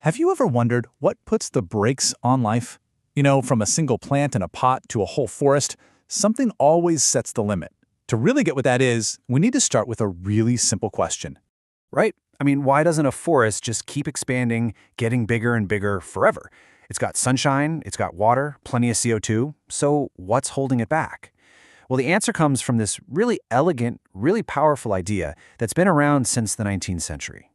Have you ever wondered what puts the brakes on life? From a single plant in a pot to a whole forest, something always sets the limit. To really get what that is, we need to start with a really simple question. Right? I mean, why doesn't a forest just keep expanding, getting bigger and bigger forever? It's got sunshine, it's got water, plenty of CO2, so what's holding it back? Well, the answer comes from this really elegant, really powerful idea that's been around since the 19th century.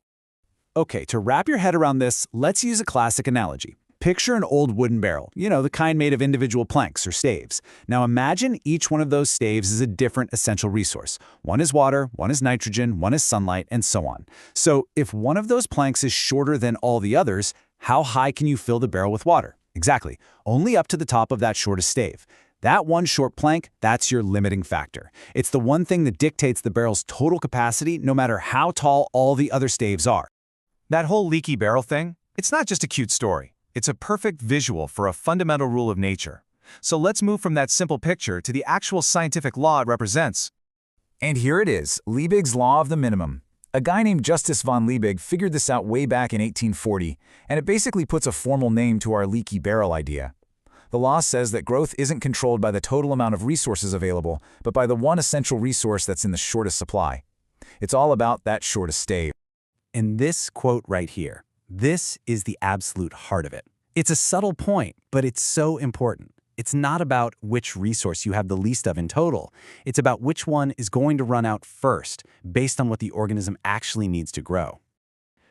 Okay, to wrap your head around this, let's use a classic analogy. Picture an old wooden barrel, the kind made of individual planks or staves. Now imagine each one of those staves is a different essential resource. One is water, one is nitrogen, one is sunlight, and so on. So if one of those planks is shorter than all the others, how high can you fill the barrel with water? Exactly, only up to the top of that shortest stave. That one short plank, that's your limiting factor. It's the one thing that dictates the barrel's total capacity no matter how tall all the other staves are. That whole leaky barrel thing, it's not just a cute story. It's a perfect visual for a fundamental rule of nature. So let's move from that simple picture to the actual scientific law it represents. And here it is, Liebig's law of the minimum. A guy named Justus von Liebig figured this out way back in 1840, and it basically puts a formal name to our leaky barrel idea. The law says that growth isn't controlled by the total amount of resources available, but by the one essential resource that's in the shortest supply. It's all about that shortest stave. And this quote right here, this is the absolute heart of it. It's a subtle point, but it's so important. It's not about which resource you have the least of in total. It's about which one is going to run out first, based on what the organism actually needs to grow.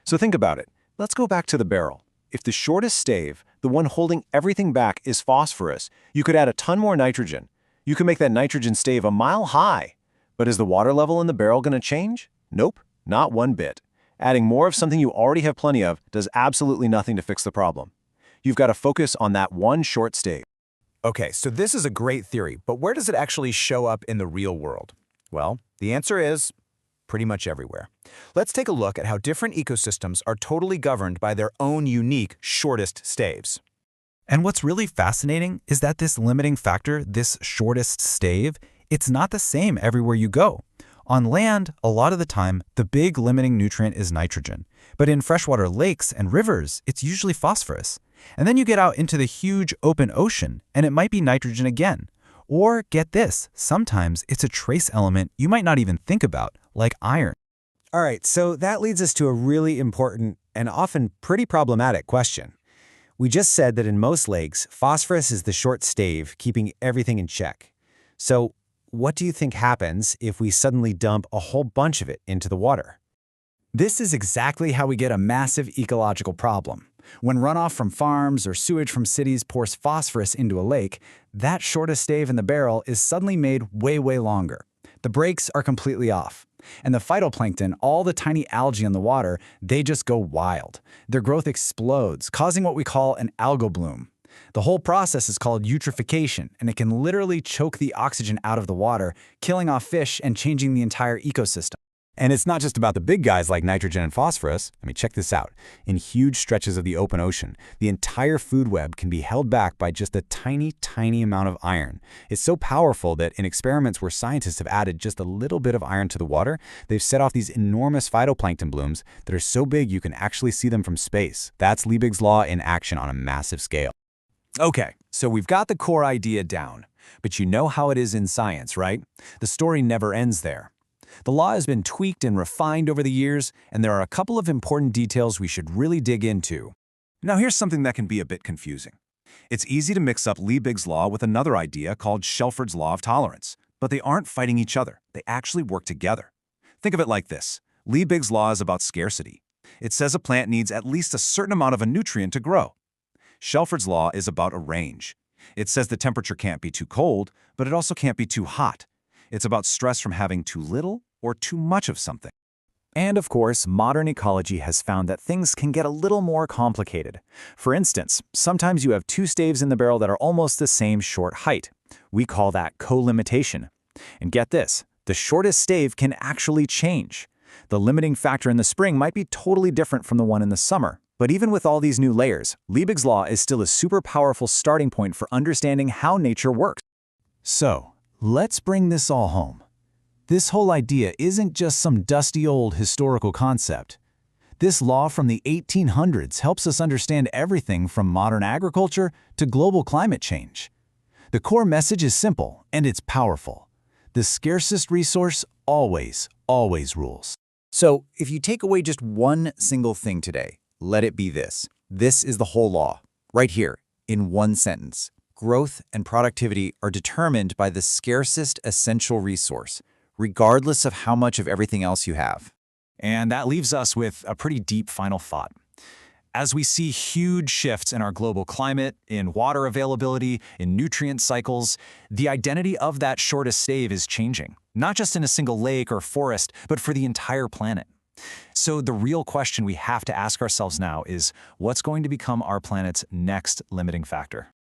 So think about it. Let's go back to the barrel. If the shortest stave, the one holding everything back, is phosphorus, you could add a ton more nitrogen. You can make that nitrogen stave a mile high. But is the water level in the barrel going to change? Nope, not one bit. Adding more of something you already have plenty of does absolutely nothing to fix the problem. You've got to focus on that one short stave. Okay, so this is a great theory, but where does it actually show up in the real world? Well, the answer is pretty much everywhere. Let's take a look at how different ecosystems are totally governed by their own unique shortest staves. And what's really fascinating is that this limiting factor, this shortest stave, it's not the same everywhere you go. On land, a lot of the time, the big limiting nutrient is nitrogen. But in freshwater lakes and rivers, it's usually phosphorus. And then you get out into the huge open ocean, and it might be nitrogen again. Or, get this, sometimes it's a trace element you might not even think about, like iron. All right, so that leads us to a really important and often pretty problematic question. We just said that in most lakes, phosphorus is the short stave, keeping everything in check. So, what do you think happens if we suddenly dump a whole bunch of it into the water? This is exactly how we get a massive ecological problem. When runoff from farms or sewage from cities pours phosphorus into a lake, that shortest stave in the barrel is suddenly made way, way longer. The brakes are completely off. And the phytoplankton, all the tiny algae in the water, they just go wild. Their growth explodes, causing what we call an algal bloom. The whole process is called eutrophication, and it can literally choke the oxygen out of the water, killing off fish and changing the entire ecosystem. And it's not just about the big guys like nitrogen and phosphorus. I mean, check this out. In huge stretches of the open ocean, the entire food web can be held back by just a tiny, tiny amount of iron. It's so powerful that in experiments where scientists have added just a little bit of iron to the water, they've set off these enormous phytoplankton blooms that are so big you can actually see them from space. That's Liebig's law in action on a massive scale. Okay, so we've got the core idea down. But you know how it is in science, right? The story never ends there. The law has been tweaked and refined over the years, and there are a couple of important details we should really dig into. Now here's something that can be a bit confusing. It's easy to mix up Liebig's law with another idea called Shelford's law of tolerance, but they aren't fighting each other. They actually work together. Think of it like this. Liebig's law is about scarcity. It says a plant needs at least a certain amount of a nutrient to grow. Shelford's law is about a range. It says the temperature can't be too cold, but it also can't be too hot. It's about stress from having too little or too much of something. And of course, modern ecology has found that things can get a little more complicated. For instance, sometimes you have two staves in the barrel that are almost the same short height. We call that co-limitation. And get this, the shortest stave can actually change. The limiting factor in the spring might be totally different from the one in the summer. But even with all these new layers, Liebig's law is still a super powerful starting point for understanding how nature works. So, let's bring this all home. This whole idea isn't just some dusty old historical concept. This law from the 1800s helps us understand everything from modern agriculture to global climate change. The core message is simple, and it's powerful. The scarcest resource always rules. So, if you take away just one single thing today, let it be this. This is the whole law, right here, in one sentence. Growth and productivity are determined by the scarcest essential resource, regardless of how much of everything else you have. And that leaves us with a pretty deep final thought. As we see huge shifts in our global climate, in water availability, in nutrient cycles, the identity of that shortest stave is changing, not just in a single lake or forest, but for the entire planet. So the real question we have to ask ourselves now is, what's going to become our planet's next limiting factor?